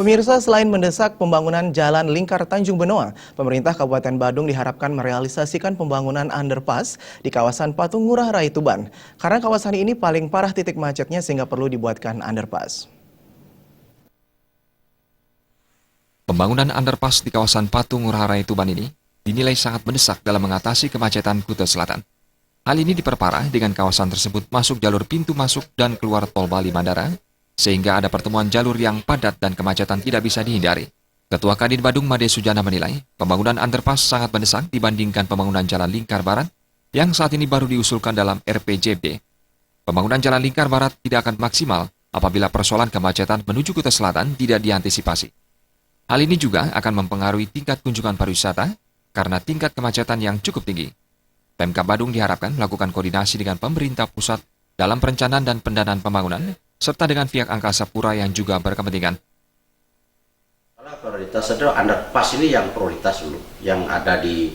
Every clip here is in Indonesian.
Pemirsa, selain mendesak pembangunan Jalan Lingkar Tanjung Benoa, pemerintah Kabupaten Badung diharapkan merealisasikan pembangunan underpass di kawasan Patung Ngurah Rai Tuban. Karena kawasan ini paling parah titik macetnya sehingga perlu dibuatkan underpass. Pembangunan underpass di kawasan Patung Ngurah Rai Tuban ini dinilai sangat mendesak dalam mengatasi kemacetan Kuta Selatan. Hal ini diperparah dengan kawasan tersebut masuk jalur pintu masuk dan keluar tol Bali Mandara, sehingga ada pertemuan jalur yang padat dan kemacetan tidak bisa dihindari. Ketua Kadin Badung Made Sujana menilai, pembangunan underpass sangat mendesak dibandingkan pembangunan Jalan Lingkar Barat yang saat ini baru diusulkan dalam RPJMD. Pembangunan Jalan Lingkar Barat tidak akan maksimal apabila persoalan kemacetan menuju Kuta Selatan tidak diantisipasi. Hal ini juga akan mempengaruhi tingkat kunjungan pariwisata karena tingkat kemacetan yang cukup tinggi. Pemkab Badung diharapkan melakukan koordinasi dengan pemerintah pusat dalam perencanaan dan pendanaan pembangunan, serta dengan pihak Angkasa Pura yang juga berkepentingan. Prioritas adalah underpass ini yang prioritas dulu, yang ada di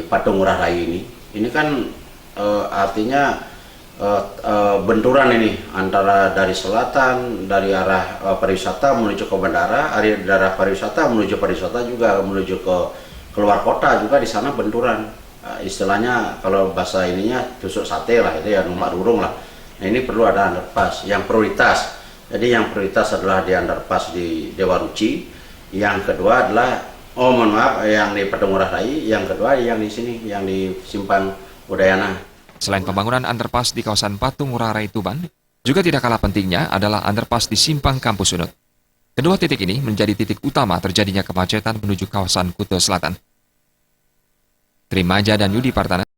Patung Ngurah Rai ini. Ini kan artinya benturan ini antara dari selatan, dari arah pariwisata menuju ke bandara, dari arah pariwisata menuju pariwisata juga menuju ke keluar kota juga di sana benturan. Istilahnya kalau bahasa ininya tusuk sate lah, itu ya numpak durung lah. Nah, ini perlu ada underpass yang prioritas. Jadi yang prioritas adalah di underpass di Dewa Ruci. Yang kedua adalah yang di Patung Ngurah Rai. Yang kedua yang di sini, yang di Simpang Udayana. Selain pembangunan underpass di kawasan Patung Ngurah Rai Tuban, juga tidak kalah pentingnya adalah underpass di Simpang Kampus Unut. Kedua titik ini menjadi titik utama terjadinya kemacetan menuju kawasan Kuta Selatan. Trimaja dan Yudi Partana.